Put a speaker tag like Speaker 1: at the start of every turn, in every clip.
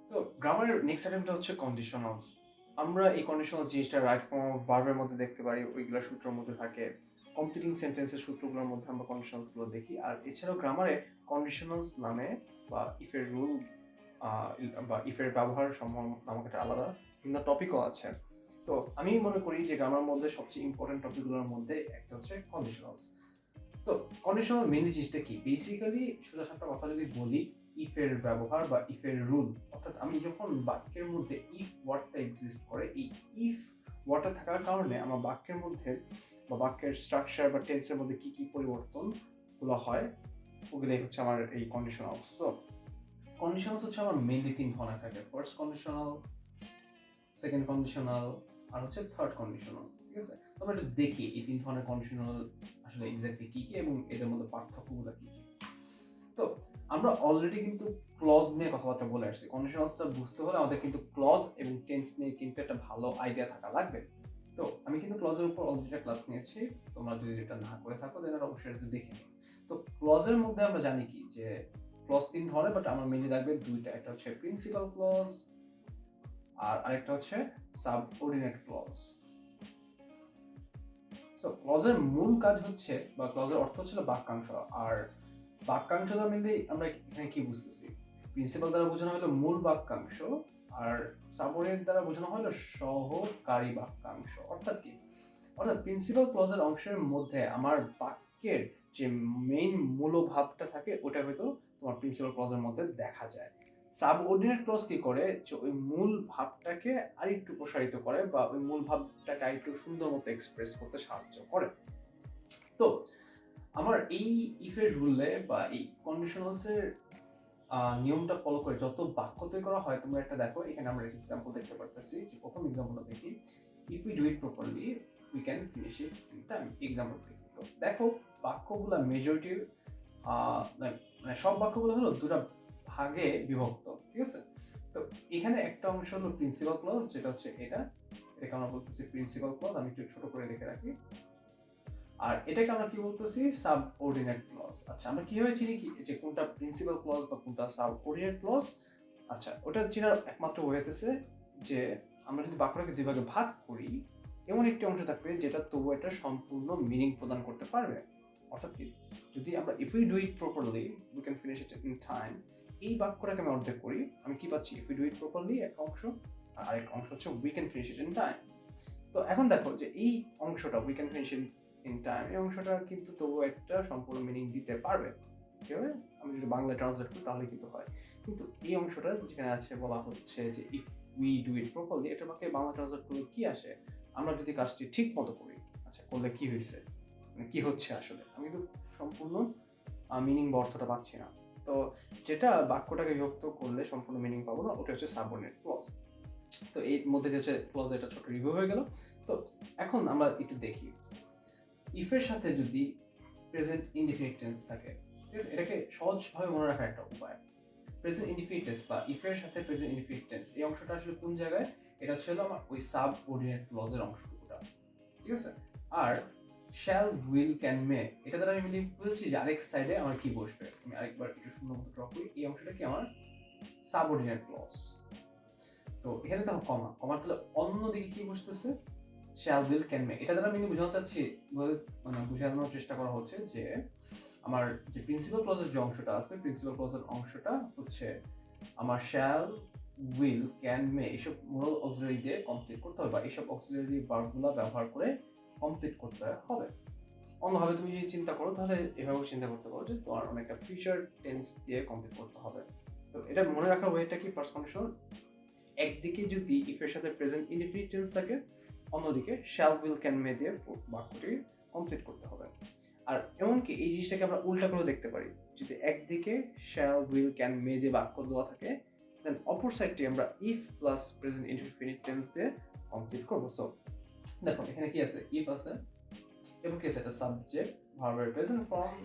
Speaker 1: তো গ্রামারের নেক্সট আইটেমটা হচ্ছে কন্ডিশনালস। আমরা এই কন্ডিশনালস জিনিসটা রাইট ফর্ম অফ ভার্বের মধ্যে দেখতে পারি, ওইগুলো সূত্রের মধ্যে থাকে। কমপ্লিটিং সেন্টেন্সের সূত্রগুলোর মধ্যে আমরা কন্ডিশনালসগুলো দেখি। আর এছাড়াও গ্রামারে কন্ডিশনালস নামে বা ইফের রুল বা ইফের ব্যবহার নামক একটা আলাদা ভিন্ন টপিকও আছে। তো আমি মনে করি যে গ্রামার মধ্যে সবচেয়ে ইম্পর্টেন্ট টপিকগুলোর মধ্যে একটা হচ্ছে কন্ডিশনালস। তো কন্ডিশনাল মেইনলি জিনিসটা কি? বেসিক্যালি সোজা সাপটা কথা যদি বলি, ইফের ব্যবহার বা ইফের রুল, অর্থাৎ আমি যখন বাক্যের মধ্যে ইফ ওয়ার্ডটা এক্সিস্ট করে, এই ইফ ওয়ার্ডটা থাকার কারণে আমার বাক্যের মধ্যে বা বাক্যের স্ট্রাকচার বা টেন্সের মধ্যে কি কি পরিবর্তনগুলো হয়, ওগুলোই হচ্ছে আমার এই কন্ডিশনালস। সো কন্ডিশনালস হচ্ছে আমার মেইনলি 3 ধরনের থাকে। ফার্স্ট কন্ডিশনাল, সেকেন্ড কন্ডিশনাল, আর হচ্ছে থার্ড কন্ডিশনাল। ঠিক আছে? তো আমরা একটু দেখি এই 3 ধরনের কন্ডিশনাল আসলে এক্স্যাক্টলি কি কি এবং এদের মধ্যে পার্থক্যগুলো কি কি। তো আমরা অলরেডি কিন্তু ক্লজ নিয়ে কথাবার্তা বলে আসছি। কন্ডিশনালসটা বুঝতে হলে আমাদের কিন্তু ক্লজ এবং টেন্স নিয়ে কিন্তু একটা ভালো আইডিয়া থাকা লাগবে। তো আমি কিন্তু ক্লজের উপর অলরেডি একটা ক্লাস নিয়েছি। তোমরা যদি এটা না করে থাকো দেন অবশ্যই এটা দেখে নিও। তো ক্লজের মধ্যে আমরা জানি কি যে ক্লজ 3 ধরনের, বাট আমার মেইনলি লাগবে দুইটা। একটা হচ্ছে প্রিন্সিপাল ক্লজ আর আরেকটা হচ্ছে সাবঅর্ডিনেট ক্লজ। সো ক্লজের মূল কাজ হচ্ছে বা ক্লজের অর্থ হচ্ছে বাক্যাংশ। আর বাক্যাংশ দ্বারা মেনলি আমরা এখানে কি বুঝতেছি? প্রিন্সিপাল দ্বারা বোঝানো হলো মূল বাক্যাংশ, আর সাবঅর্ডিনেট দ্বারা বোঝানো হলো সহকারী বাক্যাংশ। অর্থাৎ কি? অর্থাৎ প্রিন্সিপাল ক্লজের অংশের মধ্যে আমার বাক্যের যে মেইন মূলভাবটা থাকে ওটা হয়তো তোমার প্রিন্সিপাল ক্লজের মধ্যে দেখা যায়। সাবঅর্ডিনেট ক্লজ কি করে যে ওই মূল ভাবটাকে আরেকটু প্রসারিত করে বা ওই মূল ভাবটাকে আরেকটু সুন্দর মতো এক্সপ্রেস করতে সাহায্য করে। তো আমার এই ইফের রুলে বা এই কন্ডিশনালসের নিয়মটা ফলো করে যত বাক্য তৈরি করা হয়, তোমরা একটা দেখো, এখানে আমরা একটা এক্সাম্পল দেখতে পারতেছি। যে প্রথম এক্সাম্পলটা দেখি, if we do it properly we can finish it in time. Example দেখি। তো দেখো বাক্যগুলা মেজরিটি মানে সব বাক্যগুলো হলো দুটা ভাগে বিভক্ত। ঠিক আছে? তো এখানে একটা অংশ হলো প্রিন্সিপাল ক্লজ, যেটা হচ্ছে এটাকে আমরা বলতেছি প্রিন্সিপাল ক্লজ। আমি একটু ছোট করে লিখে রাখি। আর এটাকে আমরা কি বলতেছি? Subordinate clause. আচ্ছা, আমরা কিভাবে চিনি কি যে কোনটা প্রিন্সিপাল ক্লজ বা কোনটা সাবঅর্ডিনেট ক্লজ? আচ্ছা, ওটা চেনার একমাত্র ওয়ে হতেছে যে আমরা যদি বাক্যটাকে দুই ভাগে ভাগ করি, এমন একটি অংশ থাকবে যেটা তবু একটা সম্পূর্ণ মিনিং প্রদান করতে পারবে। অর্থাৎ কি? যদি আমরা if we do it properly we can finish it in time, এই বাক্যটাকে আমি অর্ধেক করি, আমি কি পাচ্ছি? If we do it properly একটা অংশ, আর আরেকটা অংশ হচ্ছে we can finish it in time. তো এখন দেখো যে এই অংশটা we can finish in time, এই অংশটা কিন্তু তবুও একটা সম্পূর্ণ মিনিং দিতে পারবে। ঠিক আছে? আমি যদি বাংলায় ট্রান্সলেট করি তাহলে কিন্তু হয়। কিন্তু এই অংশটা যেখানে আছে বলা হচ্ছে যে if we do it properly, এটা বাক্যে বাংলা ট্রান্সলেট করলে কি আসে? আমরা যদি কাজটি ঠিক মতো করি, আচ্ছা করলে কি হয়েছে, মানে কি হচ্ছে আসলে, আমি কিন্তু সম্পূর্ণ মিনিং বা অর্থটা পাচ্ছি না। তো যেটা বাক্যটাকে বিভক্ত করলে সম্পূর্ণ মিনিং পাবো না, ওটা হচ্ছে সাবঅর্ডিনেট ক্লজ। তো এর মধ্যে দিয়ে হচ্ছে ক্লজ, এটা ছোট রিভিউ হয়ে গেল। তো এখন আমরা একটু দেখি, ইফের সাথে যদি প্রেজেন্ট ইনডিফিনিট টেন্স থাকে, ঠিক আছে, এটাকে সহজভাবে মনে রাখার একটা উপায়। প্রেজেন্ট ইনডিফিনিট টেন্স বা ইফের সাথে প্রেজেন্ট ইনডিফিনিট টেন্স, এই অংশটা আসলে কোন জায়গায়? এটা হচ্ছে আমার ওই সাবঅর্ডিনেট ক্লজের অংশটুকুটা। ঠিক আছে? আর শ্যাল, উইল, ক্যান, মে, এটা দ্বারা আমি মিলিয়ে বলছি যে আরেক সাইডে আমার কি বসবে। আমি আরেকবার একটু সুন্দর মতো ড্র করি। এই অংশটা কি আমার সাবঅর্ডিনেট ক্লজ। তো এখানে দেখো কমা তাহলে অন্যদিকে কি বসতেছে? শ্যাল, উইল, ক্যান, মে। এটা দ্বারা আমি বোঝাতে চাচ্ছি, মানে বোঝানোর চেষ্টা করা হচ্ছে যে আমার যে প্রিন্সিপাল ক্লজের যে অংশটা আছে, প্রিন্সিপাল ক্লজের অংশটা হচ্ছে আমার শ্যাল, উইল, ক্যান, মে এইসব মোরাল অক্সিলারি দিয়ে কমপ্লিট করতে হবে, বা এইসব অক্সিলারি ভার্বগুলো ব্যবহার করে কমপ্লিট করতে হবে। অন্যভাবে তুমি যদি চিন্তা করো তাহলে এভাবেও চিন্তা করতে পারো যে তোমার অনেকটা ফিউচার টেন্স দিয়ে কমপ্লিট করতে হবে। তো এটা মনে রাখার ওয়েটা কি? ফার্স্ট কন্ডিশন, একদিকে যদি ইফের সাথে প্রেজেন্ট ইনডিফিনিট টেন্স থাকে, অন্যদিকে শ্যাল, উইল, ক্যান, মে দিয়ে বাক্যটি কমপ্লিট করতে হবে। আর এমনকি এই জিনিসটাকে আমরা উল্টা করে দেখতে পারি, যদি একদিকে শ্যাল, উইল, ক্যান, মে দিয়ে বাক্য দেওয়া থাকে, দেন অপর সাইডটি আমরা if plus present indefinite tense দিয়ে কমপ্লিট করবো। সো দেখো এখানে কি আছে? ইফ আছে এবং কি আছে? এটা সাবজেক্ট, ভার্বের প্রেজেন্ট ফর্ম,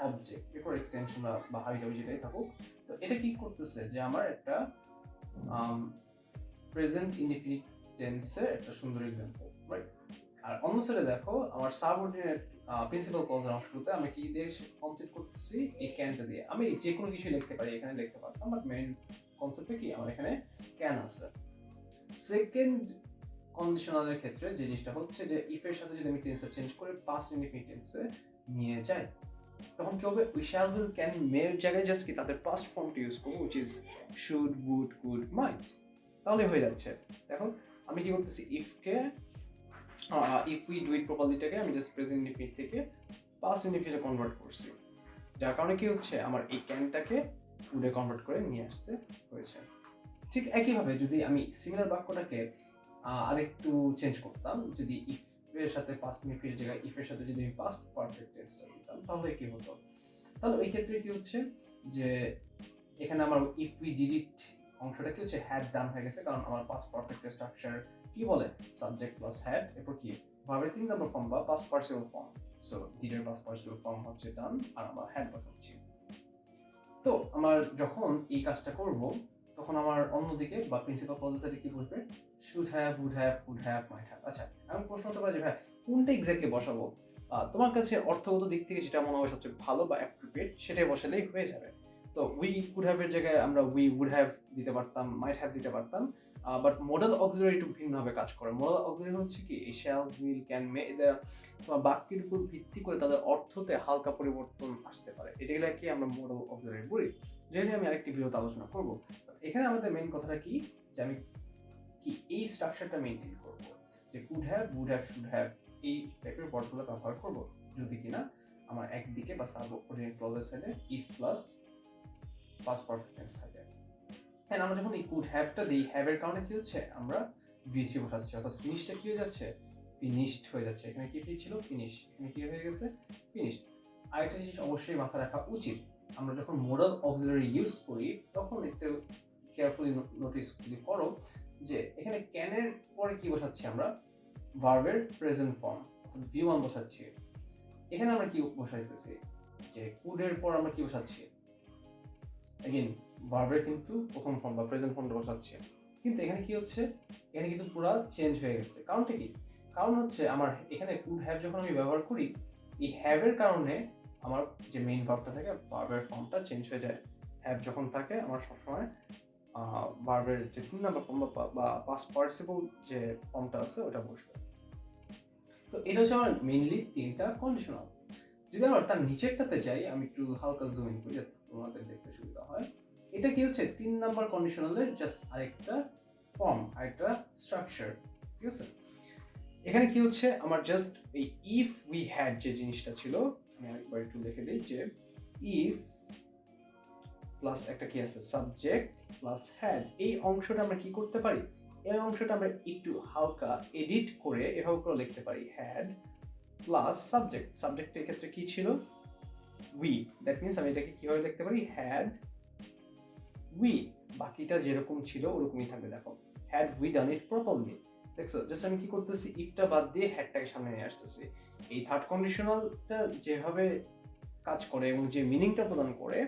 Speaker 1: অবজেক্ট, এরপর এক্সটেনশন বা হাইজাবি যেটাই থাকুক। তো এটা কি করতেছে যে আমার একটা প্রেজেন্ট ইনডিফিনিট টেন্সের একটা সুন্দর এক্সাম্পল, রাইট? আর অন্য সাইডে দেখো আমার সাবঅর্ডিনেট প্রিন্সিপাল ক্লজের অংশগুলোতে আমি কি দিয়ে কমপ্লিট করতেছি? এই ক্যানটা দিয়ে। আমি যে কোনো কিছু লিখতে পারি, এখানে লিখতে পারতাম, বাট মেইন কনসেপ্টে কি আমার এখানে ক্যান আছে। সেকেন্ড কন্ডিশনালের ক্ষেত্রে যে জিনিসটা হচ্ছে যে ইফ এর সাথে যদি আমি টেন্সটা চেঞ্জ করে পাস্ট ইনডিফিনিট টেন্সে নিয়ে যাই, তখন কি হবে, উই শ্যাল উইল ক্যান মের জায়গায় জাস্ট কি তাদের পাস্ট ফর্মটা ইউজ করবো, which is should, would, could, might, তাহলে হয়ে যাচ্ছে। দেখো আমি কি করতেছি, ইফকে ইফ উই ডু ইট প্রপারলিটাকে আমি জাস্ট প্রেজেন্ট ইনডিফিনিট থেকে পাস্ট ইনডিফিনিটে কনভার্ট করছি, যার কারণে কি হচ্ছে আমার এই ক্যানটাকে উডে কনভার্ট করে নিয়ে আসতে হয়েছে। ঠিক একইভাবে যদি আমি সিমিলার বাক্যটাকে আরেকটু চেঞ্জ করতাম, যদি ইফ এর সাথে পাস্ট ইনডিফিনিটের জায়গায় ইফ এর সাথে যদি আমি পাস্ট পারফেক্ট টেন্সটা দিতাম, তাহলে কি হতো, তাহলে ওই ক্ষেত্রে কি হচ্ছে যে এখানে আমার ইফ উই ডিড ইট অংশটা কি হচ্ছে হ্যাড ডান হয়ে গেছে, কারণ আমার পাস্ট পারফেক্টের স্ট্রাকচার কি বলে সাবজেক্ট প্লাস হ্যাড, এরপর কি ভার্বের 3 নম্বর ফর্ম বা past participle form, so did এর পাস্ট পার্টিসিপল ফর্ম হচ্ছে ডান আর আমরা হ্যাড বসাচ্ছি। তো আমার যখন এই কাজটা করব তখন আমার অন্যদিকে বা প্রিন্সিপাল ক্লজের কি বলবে, should have, would have, could have, might have. আচ্ছা আমি প্রশ্ন হতে পারে যে ভাই কোনটা এক্স্যাক্টলি বসাবো, তোমার কাছে অর্থগত দিক থেকে যেটা মনে হয় সবচেয়ে ভালো বা অ্যাপ্রোপ্রিয়েট সেটাই বসালেই হয়ে যাবে। তো উই কুড হ্যাভ এর জায়গায় আমরা উই উড হ্যাভ দিতে পারতাম, মাইট হ্যাভ দিতে পারতাম, বাট মডেল অক্সিলারি একটু ভিন্নভাবে কাজ করে। মডেল অক্সিলারি হচ্ছে কি এই শ্যাল, উইল, ক্যান, মে, তোমার বাক্যের উপর ভিত্তি করে তাদের অর্থতে হালকা পরিবর্তন আসতে পারে, এটাকে আমরা মডেল অক্সিলারি বলি, যেটা নিয়ে আমি আরেকটি ভিডিওতে আলোচনা করব। এখানে আমাদের মেইন কথাটা কি যে আমি কি এই স্ট্রাকচারটা মেইনটেইন করব, যে could have, would have, should have এই টাইপের ওয়ার্ডগুলো ব্যবহার করব, যদি কিনা আমার একদিকে বা সাবঅর্ডিনেট ক্লজের সাইডে if plus past perfect tense থাকে। এন্ড আমরা যখন এই কুড হ্যাভটা দিই, হ্যাভ এর কারণে কি হচ্ছে আমরা ভিসি বসাচ্ছি, অর্থাৎ ফিনিশটা কি হয়ে যাচ্ছে, ফিনিশড হয়ে যাচ্ছে। এখানে কি ছিল ফিনিশ, এখানে কি হয়ে গেছে ফিনিশড। আরেকটা জিনিস অবশ্যই মাথায় রাখা উচিত, আমরা যখন মোডাল অক্সিলারি ইউজ করি তখন একটু কেয়ারফুলি নোটিস যদি করো যে এখানে ক্যানের পরে কি বসাচ্ছি আমরা, ভার্বের প্রেজেন্ট ফর্ম অর্থাৎ ভি1 বসাচ্ছি। এখানে আমরা কি বসাইতেছি যে কুডের পর আমরা কি বসাচ্ছি, এগেইন ভার্বের কিন্তু প্রথম ফর্ম বা প্রেজেন্ট ফর্মটা বসাচ্ছি, কিন্তু এখানে কি হচ্ছে, এখানে কিন্তু পুরো চেঞ্জ হয়ে গেছে। কারণটা কি, কারণ হচ্ছে আমার এখানে কুড হ্যাভ যখন আমি ব্যবহার করি, এই হ্যাভ এর কারণে আমার যে মেইন ভার্বটা থাকে ভার্বের ফর্মটা চেঞ্জ হয়ে যায়। হ্যাভ যখন থাকে আমার সবসময় ভার্বের যে 3 নাম্বার ফর্ম বা পাস্ট পার্টিসিপল যে ফর্মটা আছে ওটা বসবে। তো এটা হচ্ছে আমার মেইনলি 3টা কন্ডিশনাল। যদি আমরা তার নিচেরটাতে যাই, আমি একটু হালকা জুম ইন করি যাতে তোমাদের দেখতে সুবিধা হয়। এটা কি হচ্ছে 3 নাম্বার কন্ডিশনালের জাস্ট আরেকটা ফর্ম, আরেকটা স্ট্রাকচার, ঠিক আছে। এখানে কি হচ্ছে আমার জাস্ট এই ইফ উই হ্যাড যে জিনিসটা ছিল, আমি আরেকবার একটু লিখে দিই যে ইফ প্লাস একটা কি আছে সাবজেক্ট প্লাস হ্যাড, এই অংশটা আমরা কি করতে পারি, এই অংশটা আমরা একটু হালকা এডিট করে এভাবে করে লিখতে পারি, হ্যাড প্লাস সাবজেক্ট। সাবজেক্টের ক্ষেত্রে কি ছিল উই, দ্যাট মিন্স আমি এটাকে কিভাবে লিখতে পারি, হ্যাড উই, বাকিটা যেরকম ছিল ওরকমই থাকবে। দেখো had we done it properly, দেখছো জাস্ট আমি কি করতেছি ইফটা বাদ দিয়ে হ্যাডটাকে সামনে নিয়ে আসতেছি। এই থার্ড কন্ডিশনালটা যেভাবে কাজ করে এবং যে মিনিংটা প্রদান করে,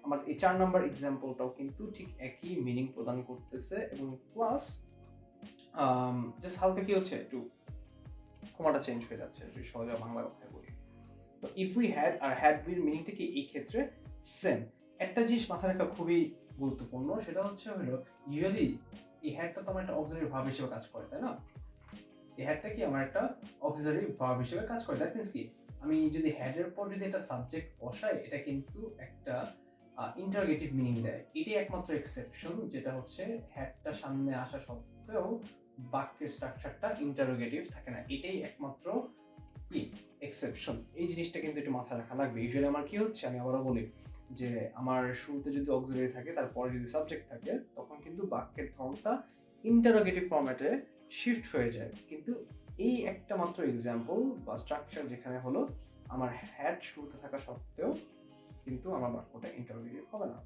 Speaker 1: আমার এই 4 নাম্বার এক্সাম্পলটাও কিন্তু ঠিক একই মিনিং প্রদান করতেছে, এবং প্লাস জাস্ট হালকা কি হচ্ছে একটু কমাটা চেঞ্জ হয়ে যাচ্ছে, যদি সহজে বাংলা কথায় বলি। তো ইফ উই হ্যাড আর হ্যাড উইর মিনিংটা কি এই ক্ষেত্রে সেম। একটা জিনিস মাথায় রাখা খুবই গুরুত্বপূর্ণ, সেটা হচ্ছে হলো ইউজুয়ালি এই হ্যাডটা তো আমার একটা অক্সিলারি ভার্ব হিসেবে কাজ করে, তাই না। এই হ্যাডটা কি আমার একটা অক্সিলারি ভার্ব হিসেবে কাজ করে, দ্যাট মিন্স কি আমি যদি হ্যাডের পর যদি একটা সাবজেক্ট বসাই, এটা কিন্তু একটা ইন্টারোগেটিভ মিনিং দেয়। এটাই একমাত্র এক্সেপশন, যেটা হচ্ছে হ্যাডটা সামনে আসা সত্ত্বেও বাক্যের স্ট্রাকচারটা ইন্টারোগেটিভ থাকে না, এটাই একমাত্র কি এক্সেপশন। এই জিনিসটা কিন্তু একটু মাথায় রাখা লাগবে। ইউজুয়ালি আমার কি হচ্ছে, আমি আবারও বলি যে আমার শুরুতে যদি অক্সিলারি থাকে তারপরে যদি সাবজেক্ট থাকে, তখন কিন্তু বাক্যের ধরনটা ইন্টারোগেটিভ ফরম্যাটে শিফট হয়ে যায়। কিন্তু এই একটা মাত্র এক্সাম্পল বা স্ট্রাকচার যেখানে হলো আমার হ্যাড শুরুতে থাকা সত্ত্বেও কিন্তু আমার বাক্যটা ইন্টারোগেটিভ হবে না।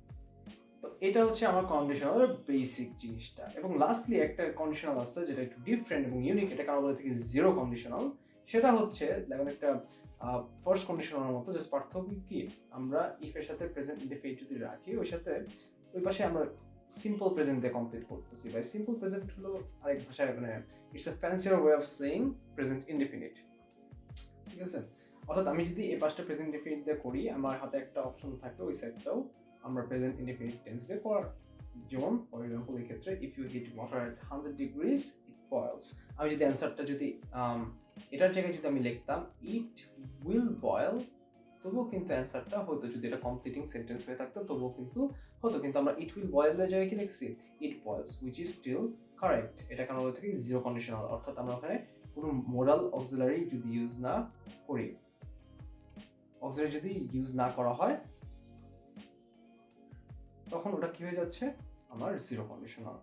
Speaker 1: তো এটা হচ্ছে আমার কন্ডিশনালের বেসিক জিনিসটা। এবং লাস্টলি একটা কন্ডিশনাল আছে যেটা একটু ডিফারেন্ট এবং ইউনিক, এটা কারণ বলে থেকে জিরো কন্ডিশনাল। সেটা হচ্ছে দেখুন একটা ফার্স্ট কন্ডিশনালের মতো, জাস্ট পার্থক্য কি আমরা ইফ এর সাথে প্রেজেন্ট ইনডিফিনিট যদি রাখি, ওই সাথে ওই পাশে আমরা সিম্পল প্রেজেন্ট দিয়ে কমপ্লিট করতেছি। ভাই সিম্পল প্রেজেন্ট হলো আরেক ভাষায় মানে it's a fancier way of saying present indefinite, ঠিক আছে। অর্থাৎ আমি যদি এই পাঁচটা প্রেজেন্ট ইনডিফিনিট দিয়ে করি, আমার হাতে একটা অপশন থাকে ওই সাইডটাও আমরা প্রেজেন্ট ইনডিফিনিট টেন্স দিয়ে করার। যেমন ফর এক্সাম্পল এই ক্ষেত্রে if you heat water at 100 degrees it boils, আমি যদি অ্যান্সারটা যদি এটার জায়গায় যদি আমি লিখতাম ইট উইল বয়েল, তবুও কিন্তু অ্যান্সারটা হতো, যদি এটা কমপ্লিটিং সেন্টেন্স হয়ে থাকতো তবুও কিন্তু হতো, কিন্তু আমরা ইট উইল বয়েলের জায়গায় কি লিখছি it boils, which is still correct. এটা কারণ বলে থাকি জিরো কন্ডিশনাল, অর্থাৎ আমরা ওখানে কোনো মোডাল অক্সিলারি যদি ইউজ না করি, অক্সিলারি যদি ইউজ না করা হয় তখন ওটা কি হয়ে যাচ্ছে আমার জিরো কন্ডিশনাল।